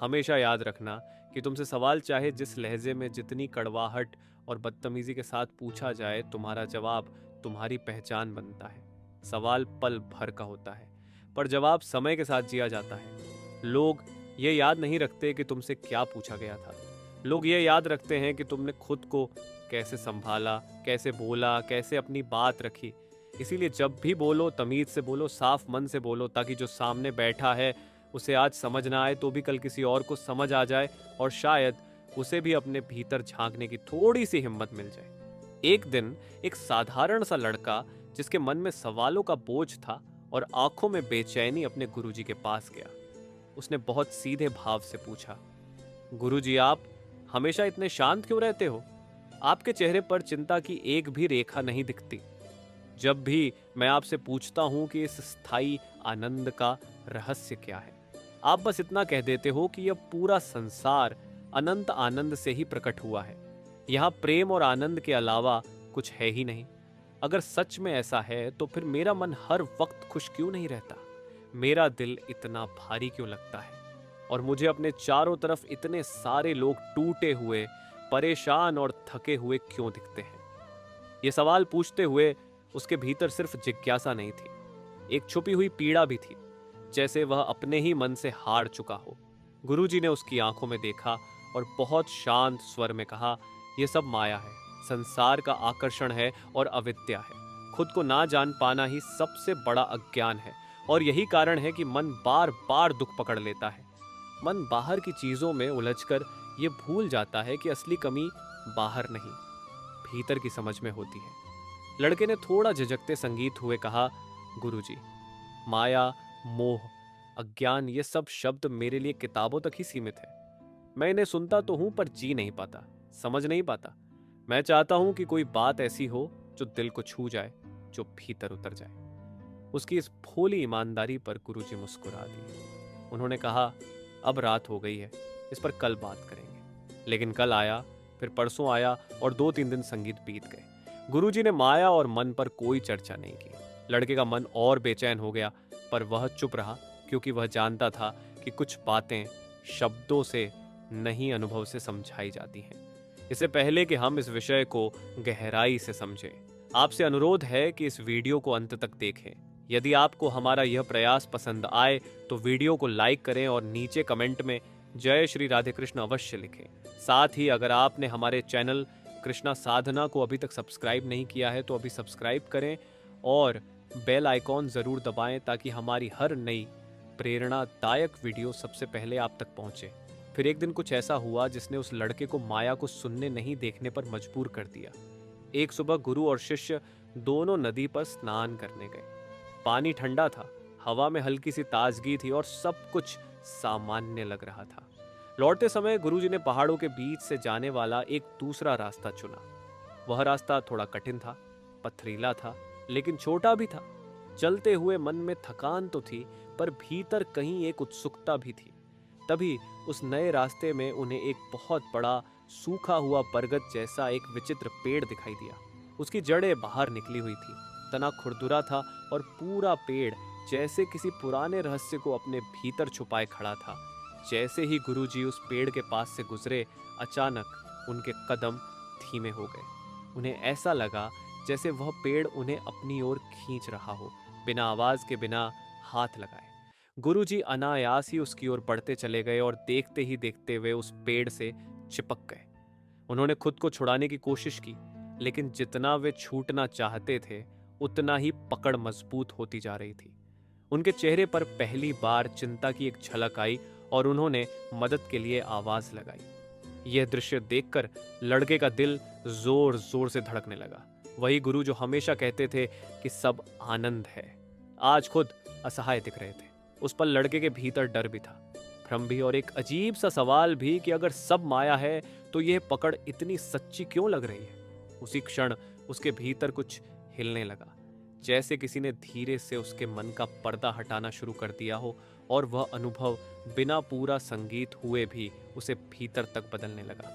हमेशा याद रखना कि तुमसे सवाल चाहे जिस लहजे में, जितनी कड़वाहट और बदतमीजी के साथ पूछा जाए, तुम्हारा जवाब तुम्हारी पहचान बनता है। सवाल पल भर का होता है, पर जवाब समय के साथ जिया जाता है। लोग ये याद नहीं रखते कि तुमसे क्या पूछा गया था। लोग ये याद रखते हैं कि तुमने खुद को कैसे संभाला, कैसे बोला, कैसे अपनी बात रखी। इसीलिए जब भी बोलो तमीज से बोलो, साफ मन से बोलो, ताकि जो सामने बैठा है उसे आज समझ ना आए तो भी कल किसी और को समझ आ जाए, और शायद उसे भी अपने भीतर झांकने की थोड़ी सी हिम्मत मिल जाए। एक दिन एक साधारण सा लड़का जिसके मन में सवालों का बोझ था और आंखों में बेचैनी अपने गुरुजी के पास गया। उसने बहुत सीधे भाव से पूछा, गुरुजी, आप हमेशा इतने शांत क्यों रहते हो? आपके चेहरे पर चिंता की एक भी रेखा नहीं दिखती। जब भी मैं आपसे पूछता हूं कि इस स्थायी आनंद का रहस्य क्या है, आप बस इतना कह देते हो कि यह पूरा संसार अनंत आनंद से ही प्रकट हुआ है। यहाँ प्रेम और आनंद के अलावा कुछ है ही नहीं। अगर सच में ऐसा है तो फिर मेरा मन हर वक्त खुश क्यों नहीं रहता? मेरा दिल इतना भारी क्यों लगता है? और मुझे अपने चारों तरफ इतने सारे लोग टूटे हुए, परेशान और थके हुए क्यों दिखते हैं? ये सवाल पूछते हुए उसके भीतर सिर्फ जिज्ञासा नहीं थी, एक छुपी हुई पीड़ा भी थी, जैसे वह अपने ही मन से हार चुका हो। गुरुजी ने उसकी आंखों में देखा और बहुत शांत स्वर में कहा, यह सब माया है, संसार का आकर्षण है और अविद्या है। खुद को ना जान पाना ही सबसे बड़ा अज्ञान है, और यही कारण है कि मन बार बार दुख पकड़ लेता है। मन बाहर की चीजों में उलझकर ये भूल जाता है कि असली कमी बाहर नहीं, भीतर की समझ में होती है। लड़के ने थोड़ा झिझकते संगीत हुए कहा, गुरुजी, माया, मोह, अज्ञान, ये सब शब्द मेरे लिए किताबों तक ही सीमित है। मैं इन्हें सुनता तो हूं पर जी नहीं पाता, समझ नहीं पाता। मैं चाहता हूं कि कोई बात ऐसी हो जो दिल को छू जाए, जो भीतर उतर जाए। उसकी इस भोली ईमानदारी पर गुरुजी मुस्कुरा दिए। उन्होंने कहा, अब रात हो गई है, इस पर कल बात करेंगे। लेकिन कल आया, फिर परसों आया, और 2-3 दिन संगीत बीत गए। गुरुजी ने माया और मन पर कोई चर्चा नहीं की। लड़के का मन और बेचैन हो गया, पर वह चुप रहा, क्योंकि वह जानता था कि कुछ बातें शब्दों से नहीं, अनुभव से समझाई जाती हैं। इससे पहले कि हम इस विषय को गहराई से समझें, आपसे अनुरोध है कि इस वीडियो को अंत तक देखें। यदि आपको हमारा यह प्रयास पसंद आए तो वीडियो को लाइक करें और नीचे कमेंट में जय श्री राधे कृष्ण अवश्य लिखें। साथ ही अगर आपने हमारे चैनल कृष्णा साधना को अभी तक सब्सक्राइब नहीं किया है तो अभी सब्सक्राइब करें और बेल आइकॉन ज़रूर दबाएं, ताकि हमारी हर नई प्रेरणादायक वीडियो सबसे पहले आप तक पहुंचे। फिर एक दिन कुछ ऐसा हुआ जिसने उस लड़के को माया को सुनने नहीं देखने पर मजबूर कर दिया। एक सुबह गुरु और शिष्य दोनों नदी पर स्नान करने गए। पानी ठंडा था, हवा में हल्की सी ताजगी थी और सब कुछ सामान्य लग रहा था। लौटते समय गुरुजी ने पहाड़ों के बीच से जाने वाला एक दूसरा रास्ता चुना। वह रास्ता थोड़ा कठिन था, पथरीला था, लेकिन छोटा भी था। चलते हुए मन में थकान तो थी, पर भीतर कहीं एक उत्सुकता भी थी। तभी उस नए रास्ते में उन्हें एक बहुत बड़ा सूखा हुआ बरगद जैसा एक विचित्र पेड़ दिखाई दिया। उसकी जड़ें बाहर निकली हुई थी, तना खुरदुरा था और पूरा पेड़ जैसे किसी पुराने रहस्य को अपने भीतर छुपाए खड़ा था। जैसे ही गुरुजी उस पेड़ के पास से गुजरे, अचानक उनके कदम धीमे हो गए। उन्हें ऐसा लगा जैसे वह पेड़ उन्हें अपनी ओर खींच रहा हो, बिना आवाज के, बिना हाथ लगाए। गुरुजी अनायास ही उसकी ओर बढ़ते चले गए और देखते ही देखते वे उस पेड़ से चिपक गए। उन्होंने खुद को छुड़ाने की कोशिश की, लेकिन जितना वे छूटना चाहते थे उतना ही पकड़ मजबूत होती जा रही थी। उनके चेहरे पर पहली बार चिंता की एक झलक आई और उन्होंने मदद के लिए आवाज लगाई। यह दृश्य देखकर लड़के का दिल जोर जोर से धड़कने लगा। वही गुरु जो हमेशा कहते थे कि सब आनंद है, आज खुद असहाय दिख रहे थे। उस पर लड़के के भीतर डर भी था, भ्रम भी, और एक अजीब सा सवाल भी कि अगर सब माया है तो यह पकड़ इतनी सच्ची क्यों लग रही है। उसी क्षण उसके भीतर कुछ हिलने लगा, जैसे किसी ने धीरे से उसके मन का पर्दा हटाना शुरू कर दिया हो, और वह अनुभव बिना पूरा संगीत हुए भी उसे भीतर तक बदलने लगा।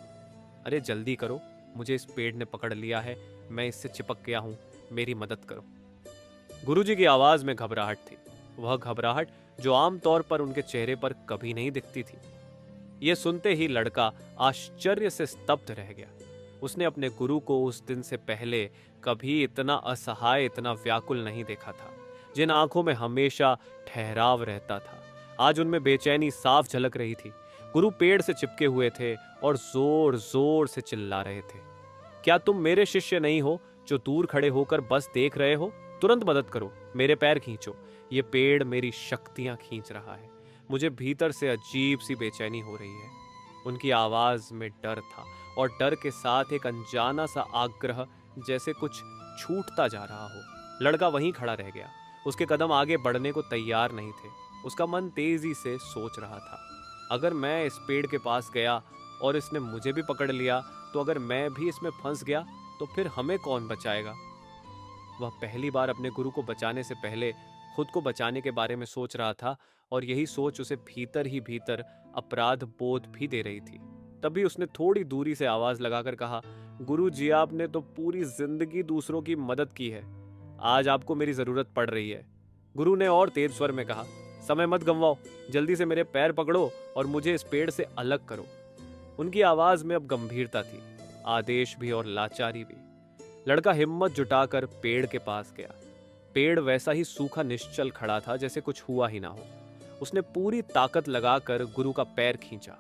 अरे जल्दी करो, मुझे इस पेड़ ने पकड़ लिया है, मैं इससे चिपक गया हूं, मेरी मदद करो। गुरुजी की आवाज में घबराहट थी, वह घबराहट जो आमतौर पर उनके चेहरे पर कभी नहीं दिखती थी। ये सुनते ही लड़का आश्चर्य से स्तब्ध रह गया। उसने अपने गुरु को उस दिन से पहले कभी इतना असहाय, इतना व्याकुल नहीं देखा था। जिन आंखों में हमेशा ठहराव रहता था, आज उनमें बेचैनी साफ झलक रही थी। गुरु पेड़ से चिपके हुए थे और जोर जोर से चिल्ला रहे थे, क्या तुम मेरे शिष्य नहीं हो जो दूर खड़े होकर बस देख रहे हो? तुरंत मदद करो, मेरे पैर खींचो। ये पेड़ मेरी शक्तियां खींच रहा है। मुझे भीतर से अजीब सी बेचैनी हो रही है। उनकी आवाज में डर था और डर के साथ एक अनजाना सा आग्रह, जैसे कुछ छूटता जा रहा हो। लड़का वहीं खड़ा रह गया। उसके कदम आगे बढ़ने को तैयार नहीं थे। उसका मन तेजी से सोच रहा था, अगर मैं इस पेड़ के पास गया और इसने मुझे भी पकड़ लिया, तो अगर मैं भी इसमें फंस गया तो फिर हमें कौन बचाएगा? वह पहली बार अपने गुरु को बचाने से पहले खुद को बचाने के बारे में सोच रहा था और यही सोच उसे भीतर ही भीतर अपराध बोध भी दे रही थी। तभी उसने थोड़ी दूरी से आवाज लगाकर कहा, गुरु जी, आपने तो पूरी जिंदगी दूसरों की मदद की है, आज आपको मेरी जरूरत पड़ रही है। गुरु ने और तेज स्वर में कहा, समय मत गंवाओ, जल्दी से मेरे पैर पकड़ो और मुझे इस पेड़ से अलग करो। उनकी आवाज में अब गंभीरता थी, आदेश भी और लाचारी भी। लड़का हिम्मत जुटाकर पेड़ के पास गया। पेड़ वैसा ही सूखा निश्चल खड़ा था जैसे कुछ हुआ ही ना हो। उसने पूरी ताकत लगाकर गुरु का पैर खींचा।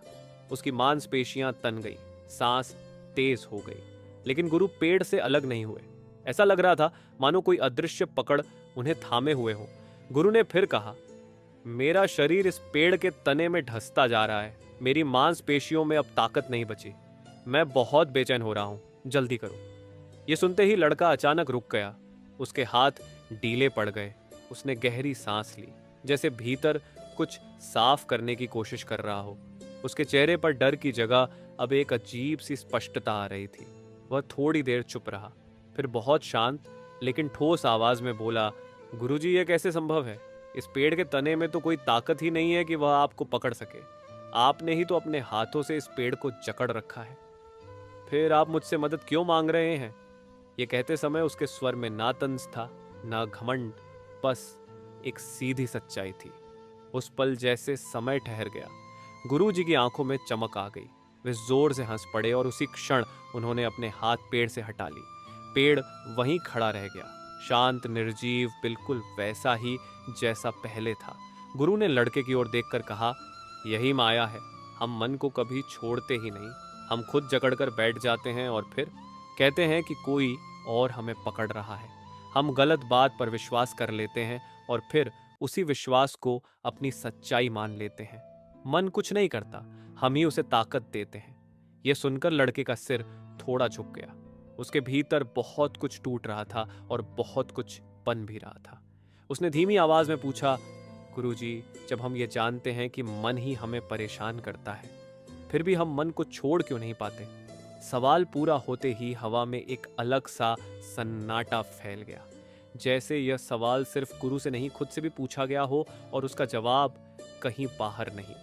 उसकी मांसपेशियां तन गई, सांस तेज हो गई, लेकिन गुरु पेड़ से अलग नहीं हुए। ऐसा लग रहा था मानो कोई अदृश्य पकड़ उन्हें थामे हुए हो। गुरु ने फिर कहा, मेरा शरीर इस पेड़ के तने में ढसता जा रहा है, मेरी मांसपेशियों में अब ताकत नहीं बची, मैं बहुत बेचैन हो रहा हूं, जल्दी करो। ये सुनते ही लड़का अचानक रुक गया। उसके हाथ ढीले पड़ गए। उसने गहरी सांस ली, जैसे भीतर कुछ साफ करने की कोशिश कर रहा हो। उसके चेहरे पर डर की जगह अब एक अजीब सी स्पष्टता आ रही थी। वह थोड़ी देर चुप रहा, फिर बहुत शांत लेकिन ठोस आवाज में बोला, गुरुजी, यह कैसे संभव है? इस पेड़ के तने में तो कोई ताकत ही नहीं है कि वह आपको पकड़ सके। आपने ही तो अपने हाथों से इस पेड़ को जकड़ रखा है, फिर आप मुझसे मदद क्यों मांग रहे हैं? ये कहते समय उसके स्वर में ना तंज था ना घमंड, बस एक सीधी सच्चाई थी। उस पल जैसे समय ठहर गया। गुरुजी की आंखों में चमक आ गई। वे जोर से हंस पड़े और उसी क्षण उन्होंने अपने हाथ पेड़ से हटा ली। पेड़ वहीं खड़ा रह गया, शांत, निर्जीव, बिल्कुल वैसा ही जैसा पहले था। गुरु ने लड़के की ओर देखकर कहा, यही माया है, हम मन को कभी छोड़ते ही नहीं। हम खुद जकड़कर बैठ जाते हैं और फिर कहते हैं कि कोई और हमें पकड़ रहा है। हम गलत बात पर विश्वास कर लेते हैं और फिर उसी विश्वास को अपनी सच्चाई मान लेते हैं। मन कुछ नहीं करता, हम ही उसे ताकत देते हैं। यह सुनकर लड़के का सिर थोड़ा झुक गया। उसके भीतर बहुत कुछ टूट रहा था और बहुत कुछ बन भी रहा था। उसने धीमी आवाज में पूछा, गुरुजी, जब हम ये जानते हैं कि मन ही हमें परेशान करता है, फिर भी हम मन को छोड़ क्यों नहीं पाते? सवाल पूरा होते ही हवा में एक अलग सा सन्नाटा फैल गया, जैसे यह सवाल सिर्फ गुरु से नहीं, खुद से भी पूछा गया हो और उसका जवाब कहीं बाहर नहीं,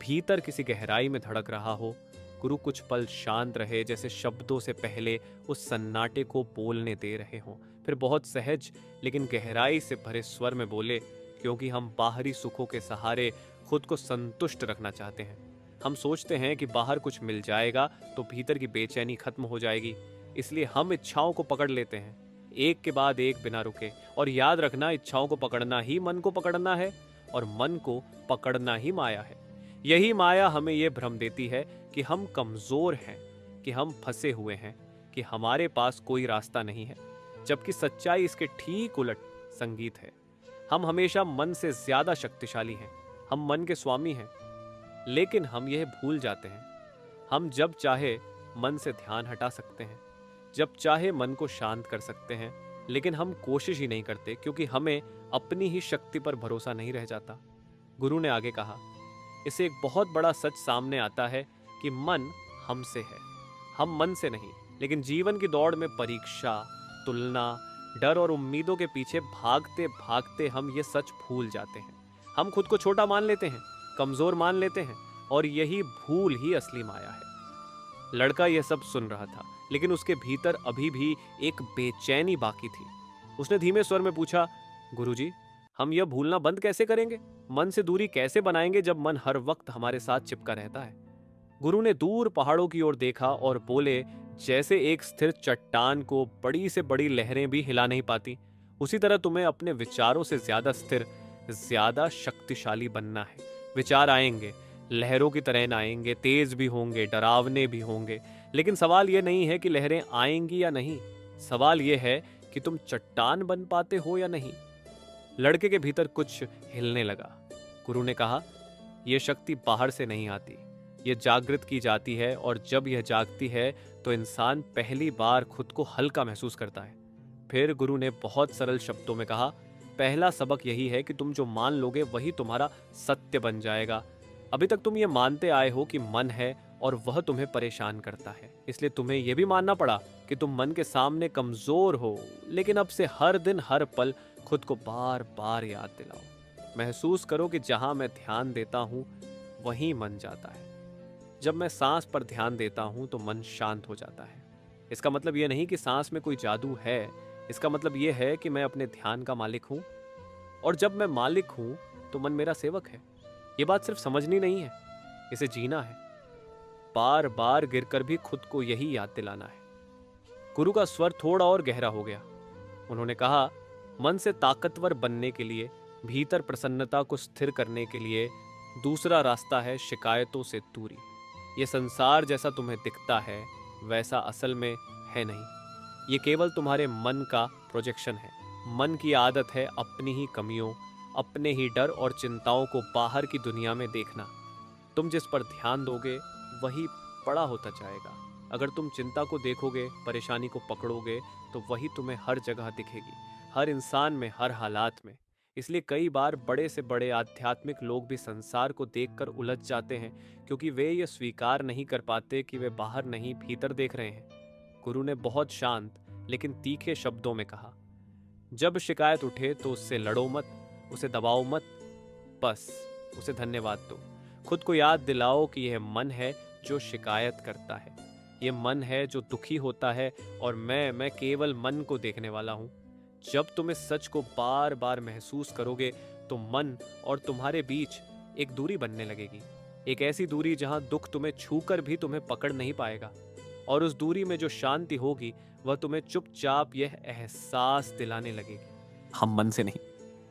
भीतर किसी गहराई में धड़क रहा हो। गुरु कुछ पल शांत रहे, जैसे शब्दों से पहले उस सन्नाटे को बोलने दे रहे हों। फिर बहुत सहज लेकिन गहराई से भरे स्वर में बोले, क्योंकि हम बाहरी सुखों के सहारे खुद को संतुष्ट रखना चाहते हैं। हम सोचते हैं कि बाहर कुछ मिल जाएगा तो भीतर की बेचैनी खत्म हो जाएगी, इसलिए हम इच्छाओं को पकड़ लेते हैं, एक के बाद एक बिना रुके। और याद रखना, इच्छाओं को पकड़ना ही मन को पकड़ना है और मन को पकड़ना ही माया है। यही माया हमें यह भ्रम देती है कि हम कमजोर हैं, कि हम फंसे हुए हैं, कि हमारे पास कोई रास्ता नहीं है, जबकि सच्चाई इसके ठीक उलट संगीत है। हम हमेशा मन से ज्यादा शक्तिशाली हैं, हम मन के स्वामी हैं, लेकिन हम यह भूल जाते हैं। हम जब चाहे मन से ध्यान हटा सकते हैं, जब चाहे मन को शांत कर सकते हैं, लेकिन हम कोशिश ही नहीं करते क्योंकि हमें अपनी ही शक्ति पर भरोसा नहीं रह जाता। गुरु ने आगे कहा, इससे एक बहुत बड़ा सच सामने आता है कि मन हमसे है, हम मन से नहीं। लेकिन जीवन की दौड़ में परीक्षा, तुलना, डर और उम्मीदों के पीछे भागते भागते हम ये सच भूल जाते हैं। हम खुद को छोटा मान लेते हैं, कमजोर मान लेते हैं, और यही भूल ही असली माया है। लड़का यह सब सुन रहा था, लेकिन उसके भीतर अभी भी एक बेचैनी बाकी थी। उसने धीमे स्वर में पूछा, गुरुजी, हम यह भूलना बंद कैसे करेंगे? मन से दूरी कैसे बनाएंगे जब मन हर वक्त हमारे साथ चिपका रहता है? गुरु ने दूर पहाड़ों की ओर देखा और बोले, जैसे एक स्थिर चट्टान को बड़ी से बड़ी लहरें भी हिला नहीं पाती, उसी तरह तुम्हें अपने विचारों से ज्यादा स्थिर, ज्यादा शक्तिशाली बनना है। विचार आएंगे, लहरों की तरह आएंगे, तेज भी होंगे, डरावने भी होंगे, लेकिन सवाल यह नहीं है कि लहरें आएंगी या नहीं। सवाल यह है कि तुम चट्टान बन पाते हो या नहीं। लड़के के भीतर कुछ हिलने लगा। गुरु ने कहा, यह शक्ति बाहर से नहीं आती, यह जागृत की जाती है, और जब यह जागती है तो इंसान पहली बार खुद को हल्का महसूस करता है। फिर गुरु ने बहुत सरल शब्दों में कहा, पहला सबक यही है कि तुम जो मान लोगे वही तुम्हारा सत्य बन जाएगा। अभी तक तुम ये मानते आए हो कि मन है और वह तुम्हें परेशान करता है, इसलिए तुम्हें यह भी मानना पड़ा कि तुम मन के सामने कमजोर हो। लेकिन अब से हर दिन हर पल खुद को बार बार याद दिलाओ, महसूस करो कि जहां मैं ध्यान देता हूं वहीं मन जाता है। जब मैं सांस पर ध्यान देता हूं तो मन शांत हो जाता है। इसका मतलब यह नहीं कि सांस में कोई जादू है, इसका मतलब यह है कि मैं अपने ध्यान का मालिक हूं, और जब मैं मालिक हूं तो मन मेरा सेवक है। यह बात सिर्फ समझनी नहीं है, इसे जीना है। बार बार गिरकर भी खुद को यही याद दिलाना है। गुरु का स्वर थोड़ा और गहरा हो गया। उन्होंने कहा, मन से ताकतवर बनने के लिए, भीतर प्रसन्नता को स्थिर करने के लिए दूसरा रास्ता है शिकायतों से दूरी। ये संसार जैसा तुम्हें दिखता है वैसा असल में है नहीं। ये केवल तुम्हारे मन का प्रोजेक्शन है। मन की आदत है अपनी ही कमियों, अपने ही डर और चिंताओं को बाहर की दुनिया में देखना। तुम जिस पर ध्यान दोगे वही बड़ा होता जाएगा। अगर तुम चिंता को देखोगे, परेशानी को पकड़ोगे, तो वही तुम्हें हर जगह दिखेगी, हर इंसान में, हर हालात में। इसलिए कई बार बड़े से बड़े आध्यात्मिक लोग भी संसार को देखकर उलझ जाते हैं, क्योंकि वे ये स्वीकार नहीं कर पाते कि वे बाहर नहीं भीतर देख रहे हैं। गुरु ने बहुत शांत लेकिन तीखे शब्दों में कहा, जब शिकायत उठे तो उससे लड़ो मत, उसे दबाओ मत, बस उसे धन्यवाद दो। खुद को याद दिलाओ कि यह मन है जो शिकायत करता है, यह मन है जो दुखी होता है, और मैं केवल मन को देखने वाला हूं। जब तुम इस सच को बार बार महसूस करोगे तो मन और तुम्हारे बीच एक दूरी बनने लगेगी, एक ऐसी दूरी जहां दुख तुम्हें छूकर भी तुम्हें पकड़ नहीं पाएगा। और उस दूरी में जो शांति होगी वह तुम्हें चुपचाप यह एहसास दिलाने लगेगी, हम मन से नहीं।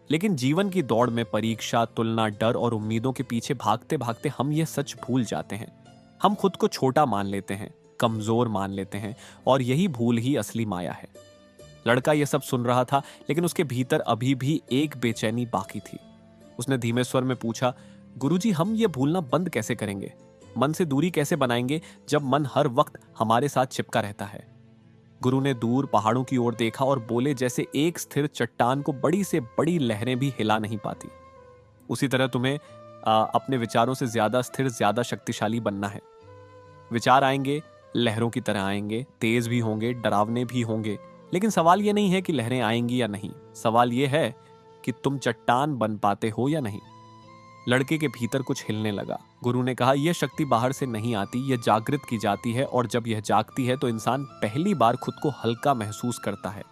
लेकिन जीवन की दौड़ में परीक्षा, तुलना, डर और उम्मीदों के पीछे भागते भागते हम यह सच भूल जाते हैं। हम खुद को छोटा मान लेते हैं, कमजोर मान लेते हैं, और यही भूल ही असली माया है। लड़का यह सब सुन रहा था, लेकिन उसके भीतर अभी भी एक बेचैनी बाकी थी। उसने धीमे स्वर में पूछा, गुरुजी, हम ये भूलना बंद कैसे करेंगे? मन से दूरी कैसे बनाएंगे जब मन हर वक्त हमारे साथ चिपका रहता है? गुरु ने दूर पहाड़ों की ओर देखा और बोले, जैसे एक स्थिर चट्टान को बड़ी से बड़ी लहरें भी हिला नहीं पाती, उसी तरह तुम्हें अपने विचारों से ज्यादा स्थिर, ज्यादा शक्तिशाली बनना है। विचार आएंगे, लहरों की तरह आएंगे, तेज भी होंगे, डरावने भी होंगे, लेकिन सवाल यह नहीं है कि लहरें आएंगी या नहीं। सवाल यह है कि तुम चट्टान बन पाते हो या नहीं। लड़के के भीतर कुछ हिलने लगा। गुरु ने कहा, यह शक्ति बाहर से नहीं आती, यह जागृत की जाती है, और जब यह जागती है तो इंसान पहली बार खुद को हल्का महसूस करता है।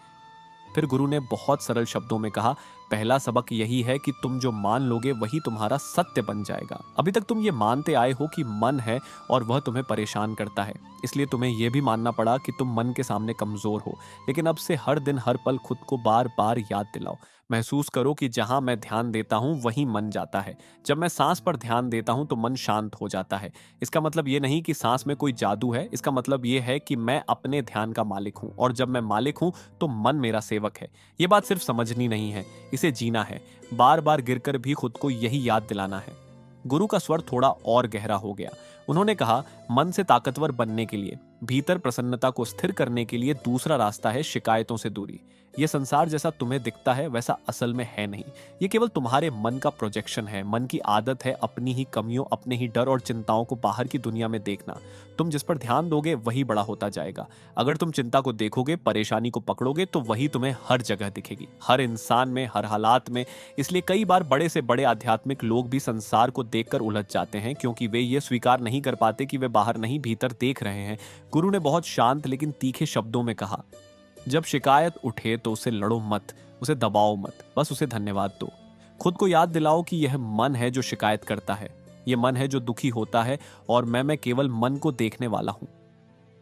फिर गुरु ने बहुत सरल शब्दों में कहा, पहला सबक यही है कि तुम जो मान लोगे वही तुम्हारा सत्य बन जाएगा। अभी तक तुम ये मानते आए हो कि मन है और वह तुम्हें परेशान करता है, इसलिए तुम्हें यह भी मानना पड़ा कि तुम मन के सामने कमजोर हो। लेकिन अब से हर दिन हर पल खुद को बार बार याद दिलाओ, महसूस करो कि जहां मैं ध्यान देता हूं वहीं मन जाता है। जब मैं सांस पर ध्यान देता हूं तो मन शांत हो जाता है। इसका मतलब ये नहीं कि सांस में कोई जादू है, इसका मतलब ये है कि मैं अपने ध्यान का मालिक हूं, और जब मैं मालिक हूं तो मन मेरा सेवक है। ये बात सिर्फ समझनी नहीं है, इसे जीना है। बार बार गिरकर भी खुद को यही याद दिलाना है। गुरु का स्वर थोड़ा और गहरा हो गया। उन्होंने कहा, मन से ताकतवर बनने के लिए, भीतर प्रसन्नता को स्थिर करने के लिए दूसरा रास्ता है शिकायतों से दूरी। यह संसार जैसा तुम्हें दिखता है वैसा असल में है नहीं। ये केवल तुम्हारे मन का प्रोजेक्शन है। मन की आदत है अपनी ही कमियों, अपने ही डर और चिंताओं को बाहर की दुनिया में देखना। तुम जिस पर ध्यान दोगे वही बड़ा होता जाएगा। अगर तुम चिंता को देखोगे, परेशानी को पकड़ोगे, तो वही तुम्हें हर जगह दिखेगी, हर इंसान में, हर हालात में। इसलिए कई बार बड़े से बड़े आध्यात्मिक लोग भी संसार को देखकर उलझ जाते हैं, क्योंकि वे ये स्वीकार नहीं कर पाते कि वे बाहर नहीं भीतर देख रहे हैं। गुरु ने बहुत शांत लेकिन तीखे शब्दों में कहा, जब शिकायत उठे तो उसे लड़ो मत, उसे दबाओ मत, बस उसे धन्यवाद दो। खुद को याद दिलाओ कि यह मन है जो शिकायत करता है, ये मन है जो दुखी होता है, और मैं केवल मन को देखने वाला हूं।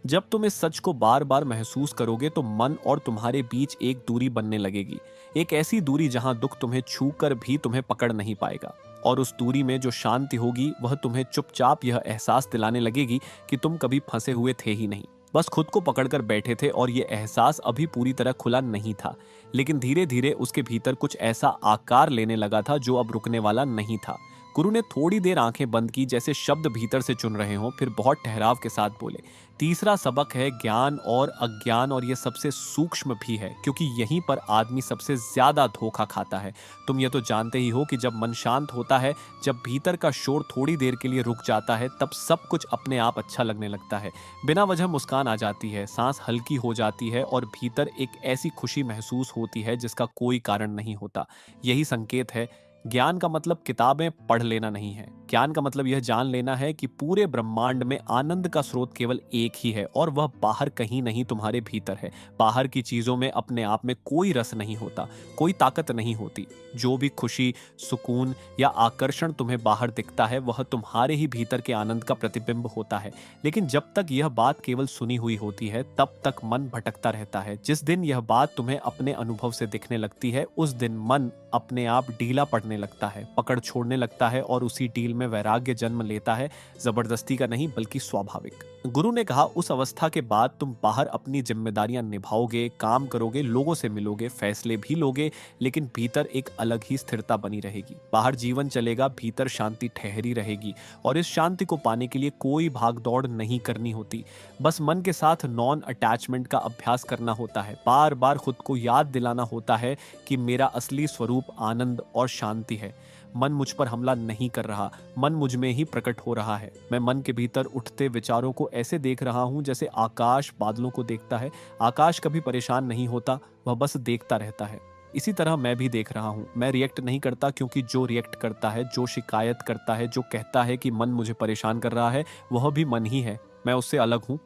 जब तुम इस सच को बार बार महसूस करोगे तो मन और तुम्हारे बीच एक दूरी बनने लगेगी, एक ऐसी दूरी जहां दुख तुम्हें छू कर भी तुम्हें पकड़ नहीं पाएगा। और उस दूरी में जो शांति होगी वह तुम्हें चुपचाप यह एहसास दिलाने लगेगी कि तुम कभी फंसे हुए थे ही नहीं, बस खुद को पकड़कर बैठे थे। और ये एहसास अभी पूरी तरह खुला नहीं था, लेकिन धीरे धीरे उसके भीतर कुछ ऐसा आकार लेने लगा था जो अब रुकने वाला नहीं था। गुरु ने थोड़ी देर आंखें बंद की, जैसे शब्द भीतर से चुन रहे हों, फिर बहुत ठहराव के साथ बोले, तीसरा सबक है ज्ञान और अज्ञान, और यह सबसे सूक्ष्म भी है, क्योंकि यहीं पर आदमी सबसे ज्यादा धोखा खाता है। तुम ये तो जानते ही हो कि जब मन शांत होता है, जब भीतर का शोर थोड़ी देर के लिए रुक जाता है, तब सब कुछ अपने आप अच्छा लगने लगता है। बिना वजह मुस्कान आ जाती है, सांस हल्की हो जाती है, और भीतर एक ऐसी खुशी महसूस होती है जिसका कोई कारण नहीं होता। यही संकेत है। ज्ञान का मतलब किताबें पढ़ लेना नहीं है। ज्ञान का मतलब यह जान लेना है कि पूरे ब्रह्मांड में आनंद का स्रोत केवल एक ही है, और वह बाहर कहीं नहीं, तुम्हारे भीतर है। बाहर की चीजों में अपने आप में कोई रस नहीं होता, कोई ताकत नहीं होती। जो भी खुशी, सुकून या आकर्षण तुम्हें बाहर दिखता है, वह तुम्हारे ही भीतर के आनंद का प्रतिबिंब होता है। लेकिन जब तक यह बात केवल सुनी हुई होती है, तब तक मन भटकता रहता है। जिस दिन यह बात तुम्हें अपने अनुभव से दिखने लगती है, उस दिन मन अपने आप ढीला पड़ने लगता है, पकड़ छोड़ने लगता है, और उसी डील में वैराग्य जन्म लेता है। जबरदस्ती का नहीं, बल्कि स्वाभाविक। गुरु ने कहा, उस अवस्था के बाद तुम बाहर अपनी जिम्मेदारियां निभाओगे, काम करोगे, लोगों से मिलोगे, फैसले भी लोगे, लेकिन भीतर एक अलग ही स्थिरता बनी रहेगी। बाहर जीवन चलेगा, भीतर शांति ठहरी रहेगी। और इस शांति को पाने के लिए कोई भागदौड़ नहीं करनी होती, बस मन के साथ नॉन अटैचमेंट का अभ्यास करना होता है। बार बार खुद को याद दिलाना होता है कि मेरा असली स्वरूप आनंद और शांति है। मन मुझ पर हमला नहीं कर रहा, मन मुझ में ही प्रकट हो रहा है। मैं मन के भीतर उठते विचारों को ऐसे देख रहा हूं जैसे आकाश बादलों को देखता है। आकाश कभी परेशान नहीं होता, वह बस देखता रहता है। इसी तरह मैं भी देख रहा हूं। मैं रिएक्ट नहीं करता, क्योंकि जो रिएक्ट करता है, जो शिकायत करता है, जो कहता है कि मन मुझे परेशान कर रहा है, वह भी मन ही है। मैं उससे अलग हूं।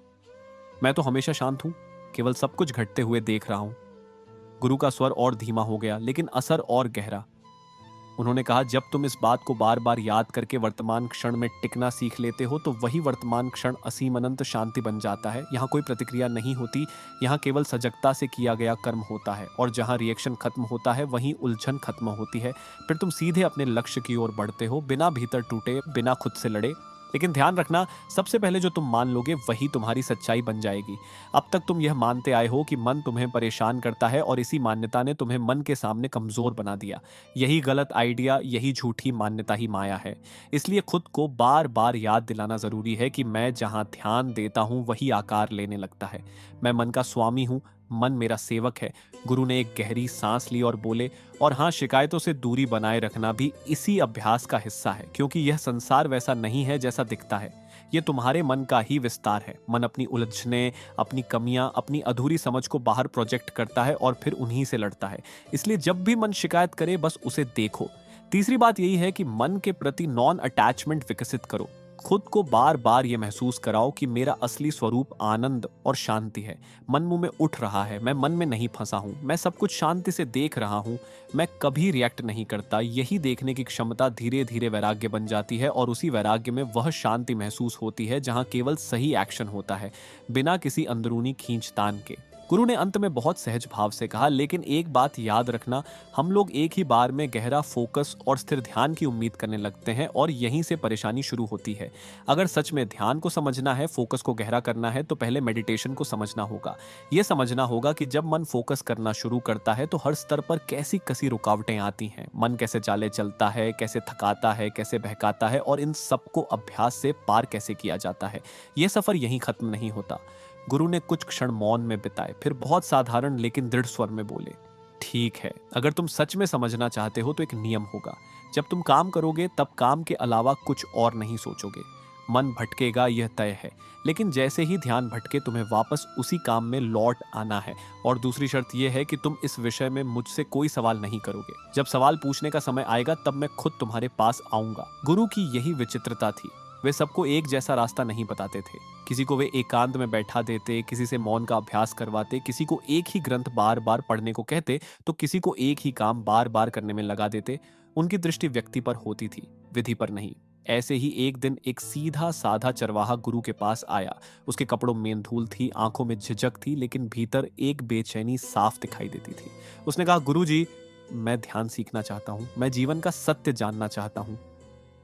मैं तो हमेशा शांत हूं, केवल सब कुछ घटते हुए देख रहा हूं। गुरु का स्वर और धीमा हो गया, लेकिन असर और गहरा। उन्होंने कहा, जब तुम इस बात को बार बार याद करके वर्तमान क्षण में टिकना सीख लेते हो, तो वही वर्तमान क्षण असीम अनंत शांति बन जाता है। यहाँ कोई प्रतिक्रिया नहीं होती, यहाँ केवल सजगता से किया गया कर्म होता है। और जहाँ रिएक्शन खत्म होता है, वहीं उलझन खत्म होती है। फिर तुम सीधे अपने लक्ष्य की ओर बढ़ते हो, बिना भीतर टूटे, बिना खुद से लड़े। लेकिन ध्यान रखना, सबसे पहले जो तुम मान लोगे वही तुम्हारी सच्चाई बन जाएगी। अब तक तुम यह मानते आए हो कि मन तुम्हें परेशान करता है, और इसी मान्यता ने तुम्हें मन के सामने कमजोर बना दिया। यही गलत आइडिया, यही झूठी मान्यता ही माया है। इसलिए खुद को बार बार याद दिलाना जरूरी है कि मैं जहां ध्यान देता हूं वही आकार लेने लगता है। मैं मन का स्वामी हूं, मन मेरा सेवक है। गुरु ने एक गहरी सांस ली और बोले, और हाँ, शिकायतों से दूरी बनाए रखना भी इसी अभ्यास का हिस्सा है, क्योंकि यह संसार वैसा नहीं है जैसा दिखता है। ये तुम्हारे मन का ही विस्तार है। मन अपनी उलझने, अपनी कमियां, अपनी अधूरी समझ को बाहर प्रोजेक्ट करता है, और फिर उन्हीं से लड़ता है। इसलिए जब भी मन शिकायत करे, बस उसे देखो। तीसरी बात यही है कि मन के प्रति नॉन अटैचमेंट विकसित करो। खुद को बार बार ये महसूस कराओ कि मेरा असली स्वरूप आनंद और शांति है। मन मुंह में उठ रहा है, मैं मन में नहीं फंसा हूं, मैं सब कुछ शांति से देख रहा हूं, मैं कभी रिएक्ट नहीं करता। यही देखने की क्षमता धीरे धीरे वैराग्य बन जाती है, और उसी वैराग्य में वह शांति महसूस होती है जहां केवल सही एक्शन होता है, बिना किसी अंदरूनी खींचतान के। गुरु ने अंत में बहुत सहज भाव से कहा, लेकिन एक बात याद रखना, हम लोग एक ही बार में गहरा फोकस और स्थिर ध्यान की उम्मीद करने लगते हैं, और यहीं से परेशानी शुरू होती है। अगर सच में ध्यान को समझना है, फोकस को गहरा करना है, तो पहले मेडिटेशन को समझना होगा। यह समझना होगा कि जब मन फोकस करना शुरू करता है, तो हर स्तर पर कैसी कसी रुकावटें आती हैं। मन कैसे चाले चलता है, कैसे थकाता है, कैसे बहकाता है, और इन सबको अभ्यास से पार कैसे किया जाता है। यह सफर यहीं खत्म नहीं होता। गुरु ने कुछ क्षण मौन में बिताए, फिर बहुत साधारण लेकिन दृढ़ स्वर में बोले, ठीक है, अगर तुम सच में समझना चाहते हो तो एक नियम होगा। जब तुम काम करोगे, तब काम के अलावा कुछ और नहीं सोचोगे। मन भटकेगा, यह तय है, लेकिन जैसे ही ध्यान भटके, तुम्हें वापस उसी काम में लौट आना है। और दूसरी शर्त यह है कि तुम इस विषय में मुझसे कोई सवाल नहीं करोगे। जब सवाल पूछने का समय आएगा, तब मैं खुद तुम्हारे पास आऊंगा। गुरु की यही विचित्रता थी। वे सबको एक जैसा रास्ता नहीं बताते थे। किसी को वे एकांत में बैठा देते, किसी से मौन का अभ्यास करवाते, किसी को एक ही ग्रंथ बार बार पढ़ने को कहते, तो किसी को एक ही काम बार बार करने में लगा देते। उनकी दृष्टि व्यक्ति पर होती थी, विधि पर नहीं। ऐसे ही एक दिन एक सीधा साधा चरवाहा गुरु के पास आया। उसके कपड़ों में धूल थी, आंखों में झिझक थी, लेकिन भीतर एक बेचैनी साफ दिखाई देती थी। उसने कहा, गुरु जी, मैं ध्यान सीखना चाहता हूँ, मैं जीवन का सत्य जानना चाहता हूँ।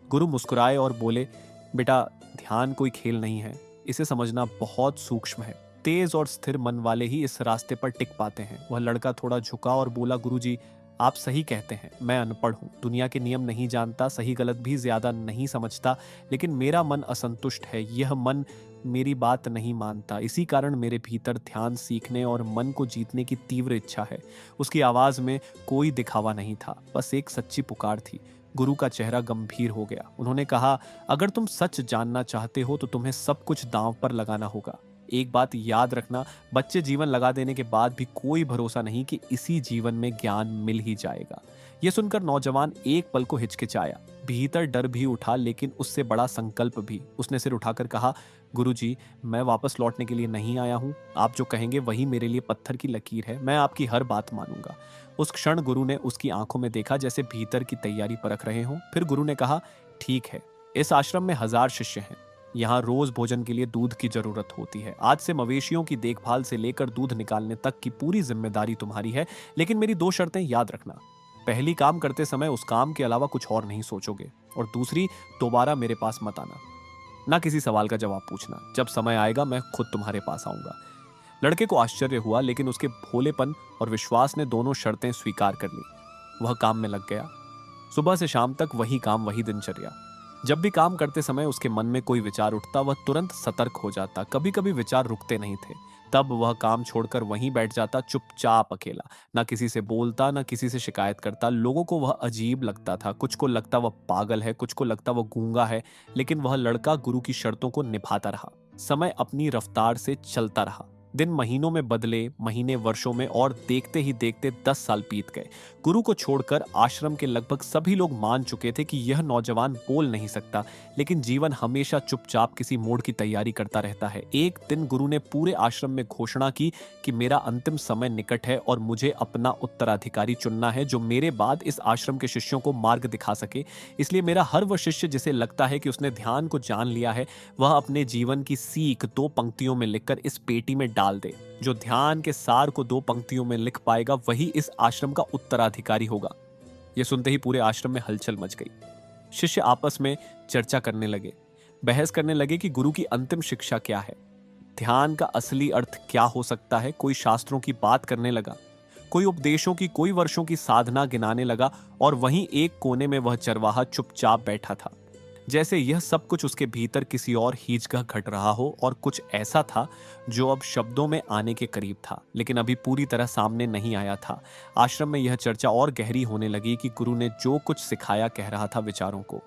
गुरु मुस्कुराए और बोले, बेटा, ध्यान कोई खेल नहीं है, इसे समझना बहुत सूक्ष्म है। तेज और स्थिर मन वाले ही इस रास्ते पर टिक पाते हैं। वह लड़का थोड़ा झुका और बोला, गुरुजी, आप सही कहते हैं, मैं अनपढ़ हूँ, दुनिया के नियम नहीं जानता, सही गलत भी ज्यादा नहीं समझता, लेकिन मेरा मन असंतुष्ट है। यह मन मेरी बात नहीं मानता। इसी कारण मेरे भीतर ध्यान सीखने और मन को जीतने की तीव्र इच्छा है। उसकी आवाज में कोई दिखावा नहीं था, बस एक सच्ची पुकार थी। गुरु का चेहरा गंभीर हो गया। उन्होंने कहा, अगर तुम सच जानना चाहते हो तो तुम्हें सब कुछ दांव पर लगाना होगा। एक बात याद रखना, बच्चे जीवन लगा देने के बाद भी कोई भरोसा नहीं कि इसी जीवन में ज्ञान मिल ही जाएगा। यह सुनकर नौजवान एक पल को हिचकिचाया। भीतर डर भी उठा, लेकिन उससे बड़ा संकल्प भी। उसने सिर उठाकर कहा, गुरुजी, मैं वापस लौटने के लिए नहीं आया हूँ। आप जो कहेंगे वही मेरे लिए पत्थर की लकीर है। मैं आपकी हर बात मानूंगा। उस क्षण गुरु ने उसकी आंखों में देखा, जैसे भीतर की तैयारी परख रहे हों। फिर गुरु ने कहा, ठीक है, इस आश्रम में 1000 शिष्य हैं। यहाँ रोज भोजन के लिए दूध की जरूरत होती है। आज से मवेशियों की देखभाल से लेकर दूध निकालने तक की पूरी जिम्मेदारी तुम्हारी है, लेकिन मेरी 2 शर्तें याद रखना। पहली, काम करते समय उस काम के अलावा कुछ और नहीं सोचोगे, और दूसरी, दोबारा मेरे पास मत आना, ना किसी सवाल का जवाब पूछना। जब समय आएगा मैं खुद तुम्हारे पास आऊंगा। लड़के को आश्चर्य हुआ, लेकिन उसके भोलेपन और विश्वास ने दोनों शर्तें स्वीकार कर ली। वह काम में लग गया। सुबह से शाम तक वही काम, वही दिनचर्या। जब भी काम करते समय उसके मन में कोई विचार उठता, वह तुरंत सतर्क हो जाता। कभी कभी विचार रुकते नहीं थे। तब वह काम छोड़कर वहीं बैठ जाता, चुपचाप अकेला। ना किसी से बोलता, ना किसी से शिकायत करता। लोगों को वह अजीब लगता था। कुछ को लगता वह पागल है, कुछ को लगता वह गूंगा है, लेकिन वह लड़का गुरु की शर्तों को निभाता रहा। समय अपनी रफ्तार से चलता रहा। दिन महीनों में बदले, महीने वर्षों में, और देखते ही देखते 10 साल बीत गए। गुरु को छोड़कर आश्रम के लगभग सभी लोग मान चुके थे कि यह नौजवान बोल नहीं सकता, लेकिन जीवन हमेशा चुपचाप किसी मोड़ की तैयारी करता रहता है। एक दिन गुरु ने पूरे आश्रम में घोषणा की कि मेरा अंतिम समय निकट है और मुझे अपना उत्तराधिकारी चुनना है, जो मेरे बाद इस आश्रम के शिष्यों को मार्ग दिखा सके। इसलिए मेरा हर वह शिष्य जिसे लगता है कि उसने ध्यान को जान लिया है, वह अपने जीवन की सीख 2 पंक्तियों में लिखकर इस पेटी में डाल दे। जो ध्यान के सार को 2 पंक्तियों में लिख पाएगा, वही इस आश्रम का उत्तराधिकारी होगा। यह सुनते ही पूरे आश्रम में हलचल मच गई। शिष्य आपस में चर्चा करने लगे, बहस करने लगे कि गुरु की अंतिम शिक्षा क्या है, ध्यान का असली अर्थ क्या हो सकता है। कोई शास्त्रों की बात करने लगा, कोई उपदेशों की, कोई वर्षों की साधना गिनाने लगा, और वहीं एक कोने में वह चरवाहा चुपचाप बैठा था, जैसे यह सब कुछ उसके भीतर किसी और हीजगह घट रहा हो। और कुछ ऐसा था जो अब शब्दों में आने के करीब था, लेकिन अभी पूरी तरह सामने नहीं आया था। आश्रम में यह चर्चा और गहरी होने लगी कि गुरु ने जो कुछ सिखाया कह रहा था विचारों को।